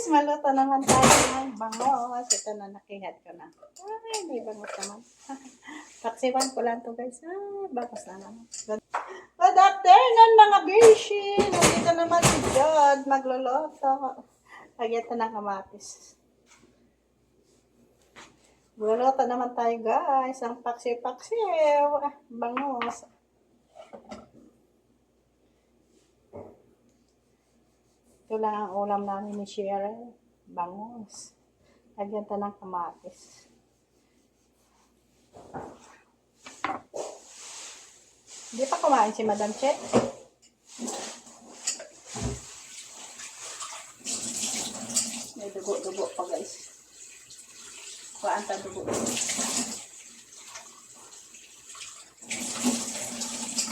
Maluto naman tayo ng bangos. Ito na, nakihat ko na. Ay, may bangos naman. Taksiwan ko lang to guys. Bangos na naman. Good afternoon mga bishi. Nandito naman si Jod. Magluluto. Lagyan ito ng kamatis. Magluluto naman tayo guys. Ang paksiw-paksiw. Bangos. Ito lang ang ulam namin ni Cheryl. Bangos. Lagyan ito ng kamatis. Hindi pa kumain si Madam Che. May dugo-dugo pa guys. Kuhaan ta dugo.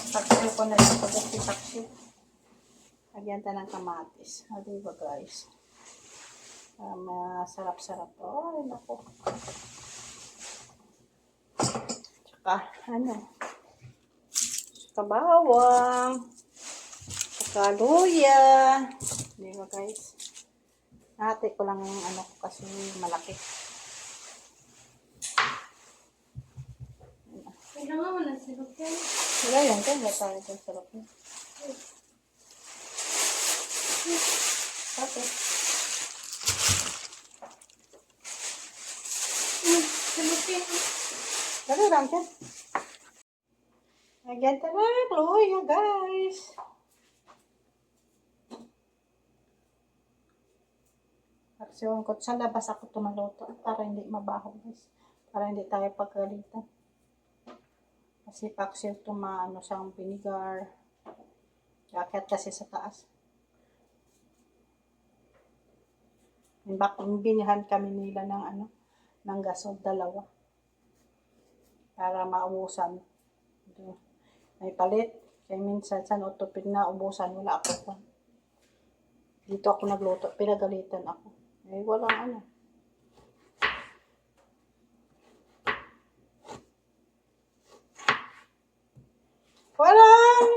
Paksiw ko na lang pag-paksiw. Lagyan ta ng kamatis. O, diba guys? Masarap-sarap. Oh, naku. Tsaka, tsaka bawang. Tsaka luya. Diba guys? Hati ko lang yung kasi malaki. Kailangan mo ng sirop yan. Wala yan. Kaya tayo yung sarap niya. Okay. Sirop yan. Dali lang siya. Lagyan ta ng luya, guys. Aksyon ko. Sa labas ako tumaluto para hindi mabaho, guys. Para hindi tayo pagkalitan. Kasi paksiw tumano siyang vinegar. Jacket kasi sa taas. Binihan kami nila ng ng gasol, 2. Para maubusan. May palit. Kaya minsan sa utopin na ubusan, wala ako pa. Dito ako nagluto, pinagalitan ako. Eh, walang Walang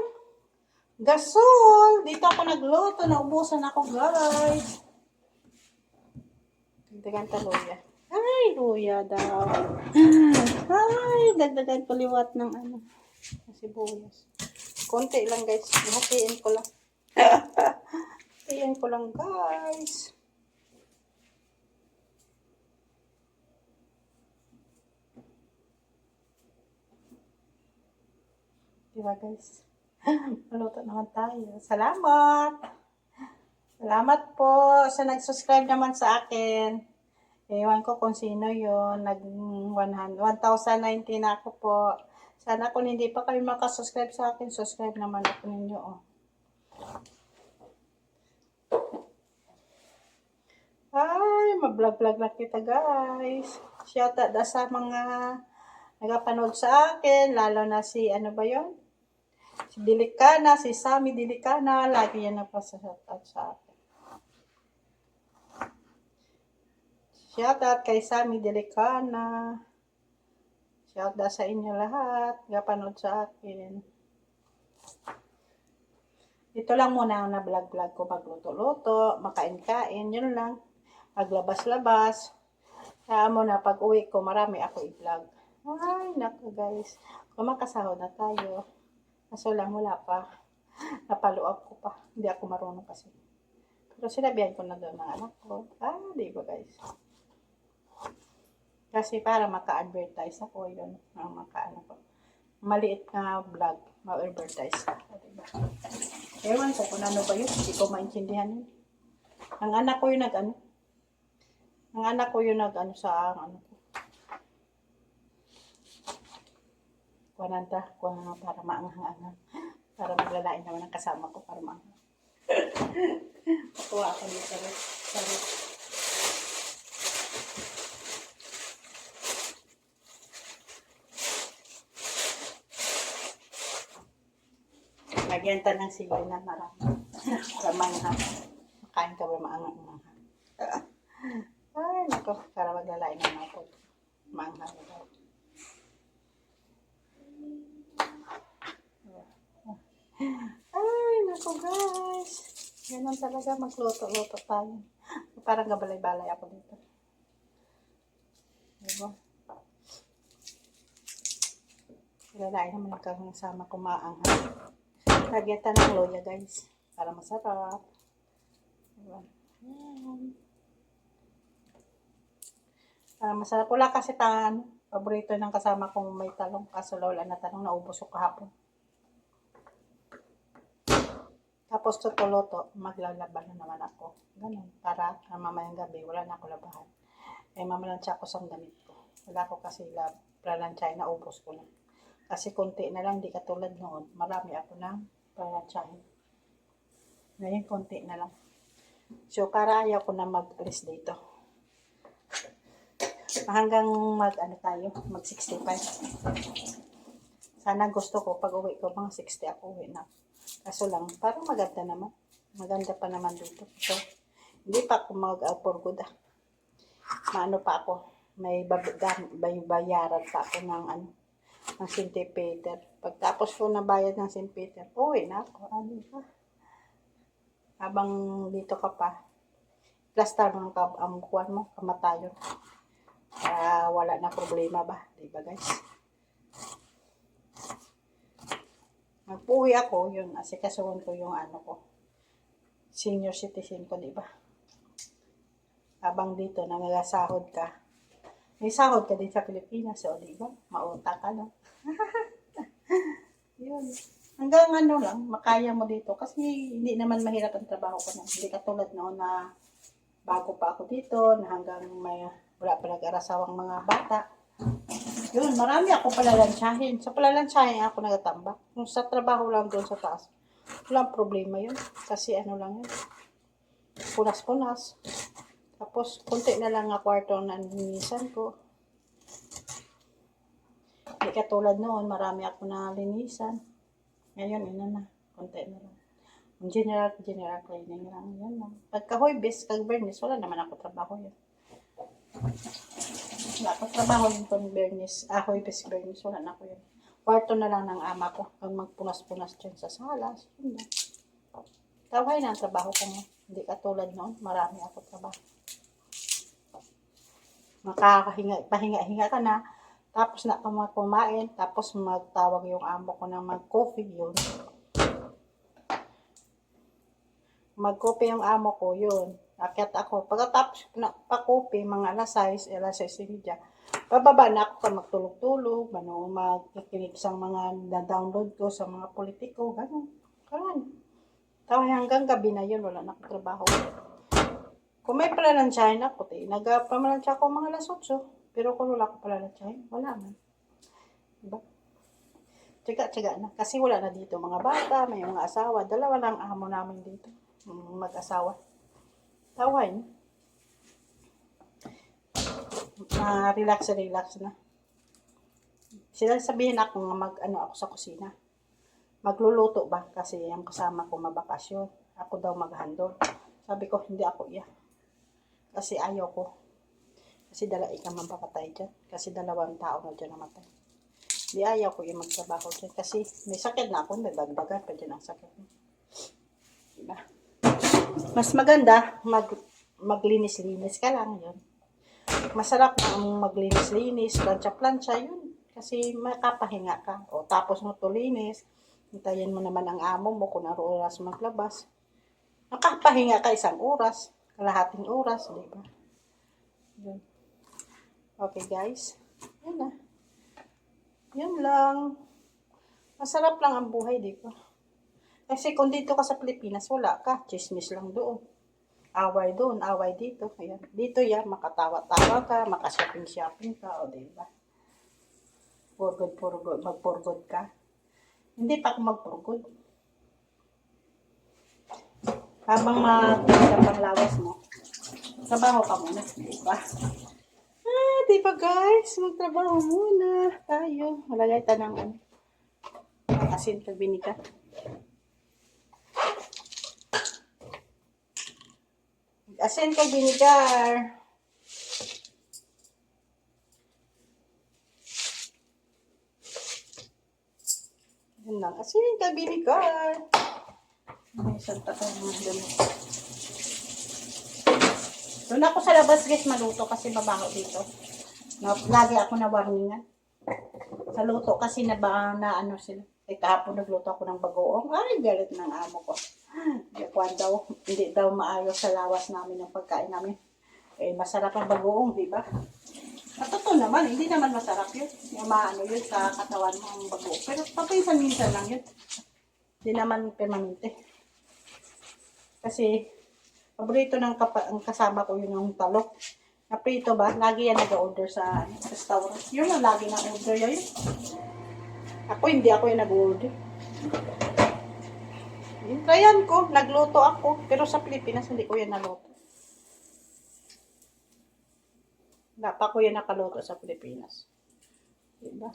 gasol. Dito ako nagluto, naubusan ako guys. Dagdagan ta luya. Ay, luya daw. Ay, dagdagan ko liwat ng sibuyas. Konti lang guys. Hatiin ko lang. Hatiin ko lang guys. Diba guys? Maluto naman tayo. Salamat! Salamat po sa nag-subscribe naman sa akin. Ewan ko kung sino yun. Nag-1,019 na ako po. Sana kung hindi pa kayo makasubscribe sa akin, subscribe naman ako ninyo. Oh. Ay, mag-vlog-vlog na kita guys. Shoutout na sa mga nagapanood sa akin. Lalo na si, ba yun? Si Dilicana, si Sammy Dilicana. Lagi yan na pa sa shoutout sa akin. Shoutout kay Sammy Dilicana. Shoutout sa inyo lahat. Nagapanood sa akin. Ito lang muna ang na-vlog-vlog ko. Magluto-luto, makain-kain. Yun lang. Maglabas-labas. Kaya mo na pag uwi ko, marami ako i-vlog. Ay, naku guys. Kung makasahod na tayo. Kaso lang wala pa. Napalo-up ko pa. Hindi ako marunong kasi. Pero sinabihan ko na doon ng anak ko. Di ba guys? Kasi para maka-advertise ako, yun. Ko. Maliit na vlog. Ma-advertise ako. Diba? Ewan ko kung ano ba yun. Hindi ko maintindihan yun. Ang anak ko yung Ang anak ko yung sa ko. Kuwananta. Para maanghang-anghang. Para maglalain naman ang kasama ko. Para maanghang. Pakuha ako dito. Sorry. Lagyan ta ng sili na marami. Para manghang. Makain ka ba maanghang-anghang. Ay, naku. Para maglalain naman ako. Maanghang daw. Ay, naku guys. Ganun talaga magluto-luto tayo. Parang gabalay-balay ako dito. Diba? Ilalain naman ang kasama kumaang. Lagyan ng loya guys. Para masarap. Diba? Yan. Para masarap. Wala kasi paborito ng kasama kong may talong. Kaso wala na talong. Naubos ko kahapon. Tapos tutuluto, maglalaban na naman ako. Ganun. Para mamayang gabi, wala na ako labahan. Mamalansya ako sa damit ko. Wala ko kasi plalansyahin, naubos ko na. Kasi konti na lang, di katulad noon. Marami ako ng plalansyahin. Ngayon, konti na lang. So, para ayaw ko na mag-alis dito. Hanggang mag 65. Sana gusto ko, pag uwi ko, mga 60 ako uwi na. Kaso lang, parang maganda naman. Maganda pa naman dito. So, hindi pa ako mag-for good Maano pa ako. May bayaran pa ako ng St. Peter. Pagtapos ko nabayad ng St. Peter, uwi na ako. Habang dito ka pa, plaster ng kuwan mo, kamatayon. Wala na problema ba? Diba guys? Magpuwi ako, yun, asikasuhan ko yung ko. Senior citizen ko, diba? Habang dito, nangasahod ka. May sahod ka din sa Pilipinas, so, diba? Mauta ka lang. Yun. Hanggang lang, makaya mo dito. Kasi hindi naman mahirap ang trabaho ko na. Hindi katulad noon na bago pa ako dito, na hanggang wala pa nag-arasawang mga bata. Yun, marami ako palalansyahin. Sa palalansyahin ako nagatambak. Kung sa trabaho lang doon sa taas, walang problema yun. Kasi lang yun. Punas-punas. Tapos, kunti na lang nga kwarto na nilinisan ko. Hindi katulad noon, marami ako na linisan. Ngayon, na. Kunti na lang. General cleaning lang. Yan lang. Pagka-Huwebes, kag-Bernes, wala naman ako trabaho yun. Wala ko trabaho yung pang-Bernes. Huwebes, Bernes, wala na ko yun. Kwarto na lang ng ama ko. Pag magpunas-punas dyan sa salas. Yun na. Taway na ang trabaho ko mo. Hindi katulad noon. Marami ako trabaho. Pahinga-hinga ka na. Tapos na ka kumain. Tapos magtawag yung amo ko ng mag-coffee yun. Mag-coffee yung amo ko yun. Akyat ako. Pagkatapos pa-coffee, mga alas 6:30. Bababa na ako ka magtulog-tulog. Magkikinig sa mga na-download ko sa mga politiko. Ganun. Tawag hanggang gabi na yun. Wala na ako trabaho. Kung may palalansyahin ako, nagpamalansya ako mga alas 8. Pero kung wala ako palalansyahin, wala man. Diba? Tsaga-tsaga na. Kasi wala na dito mga bata, may mga asawa. Dalawa lang amo namin dito. Mag-asawa. Taway na. Relax na. Sila sabihin ako nga ako sa kusina. Magluluto ba? Kasi yung kasama ko mabakasyon. Ako daw mag-handle. Sabi ko, hindi ako iya. Kasi ayaw ko. Kasi dalaig ka mapapatay dyan. Kasi 2 tao na dyan namatay. Hindi ayaw ko yung magtrabaho dyan. Kasi may sakit na ako. May bagbagan pa dyan ang sakit. Diba? Mas maganda, maglinis-linis ka lang yun. Masarap na ang maglinis-linis, plancha-plancha yun. Kasi makapahinga ka. O tapos mo tulinis, hintayin mo naman ang amo mo kung anong oras maglabas. Makapahinga ka 1 oras, kalahating oras, di ba? Yun. Okay guys, yun na. Yun lang. Masarap lang ang buhay, di ba? Kasi kung dito ka sa Pilipinas, wala ka. Chismis lang doon. Away doon, away dito. Ayan. Dito yan, makatawa-tawa ka, makashopping-shopping ka, o diba? Mag-for-good ka. Hindi pa ako mag-for-good. Habang maganda pang lawas mo, trabaho ka muna, diba? Diba guys? Magtrabaho muna tayo. Malagay tayo ng asin at vinegar. Asin kay vinegar. Yan lang. Asin kay vinegar. May isang tatang mga dami. Doon ako sa labas guys maluto kasi mabaho dito. Lagi ako na warningan. Sa luto kasi na ano sila. Kahapon nagluto ako ng bagoong. Ay, galit ng amo ko. Hindi daw maayos sa lawas namin ng pagkain namin. Masarap ang bagoong, di ba? Totoo naman, hindi naman masarap yun. Yung maano yun sa katawan mo ang bagoong. Pero paminsan-minsan lang yun. Hindi naman permanente. Kasi, paborito ng ang kasama ko yun yung talok. Naprito ba? Lagi yan nag-order sa restaurant. Yun ang lagi na order yun. Ako, hindi ako yung nag-order. Trayan ko, nagluto ako. Pero sa Pilipinas, hindi ko yan naluto. Dapat ko yan nakaluto sa Pilipinas. Diba?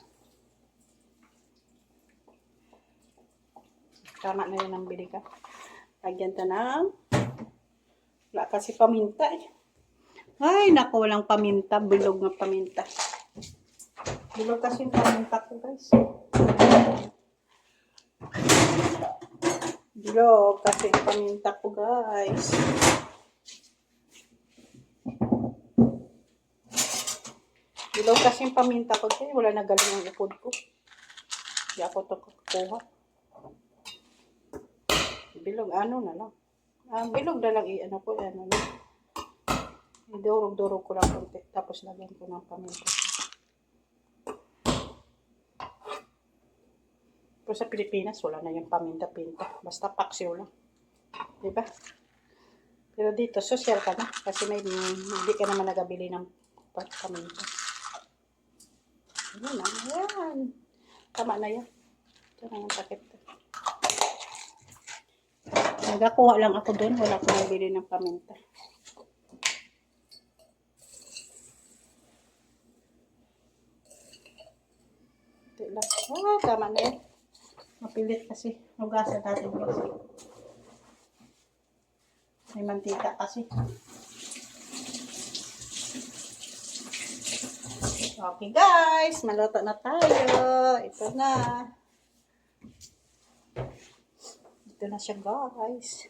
Tama na yun ang bili ka. Lagyan ta ng wala kasi paminta eh. Ay, naku, walang paminta. Bilog ng paminta. Bilog kasi yung paminta ko, guys. Bilog kasi yung paminta ko, guys. Bilog kasi yung paminta ko, guys. Wala na galing ang upod ko. Hindi ako ito kukuha. Bilog, ano na lang. Bilog na lang, ano ko, ano lang. Idurog-durog ko lang konti. Tapos lagyan ko ng paminta. Pero sa Pilipinas, wala na yung paminta-pinta. Basta paksiw lang. Diba? Pero dito, social ka na. Kasi hindi ka naman nagabili ng paminta. Ayan na. Ayan. Tama na yan. Ito na yung takip. Nagakuha lang ako doon. Wala ko nabili ng paminta. Tama na yan. Mapilit kasi. Hugasan natin kasi. May mantika kasi. Okay guys, maluto na tayo. Ito na. Ito na siya guys.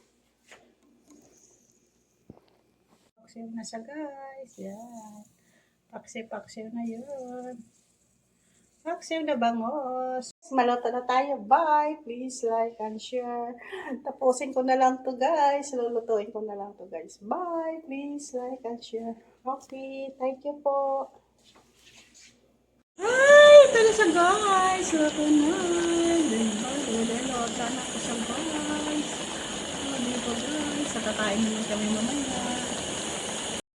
Paksiw na siya guys. Yan. Paksiw na yun. Paksiw na bangos. Maluto na tayo. Bye. Please like and share. Tapusin ko na lang to guys. Lulutuin ko na lang to guys. Bye. Please like and share. Okay. Thank you po. Ay, ito na siya guys. Luto na. Luto na ko siya guys. Dito guys. Sa kakain naman kami mamaya.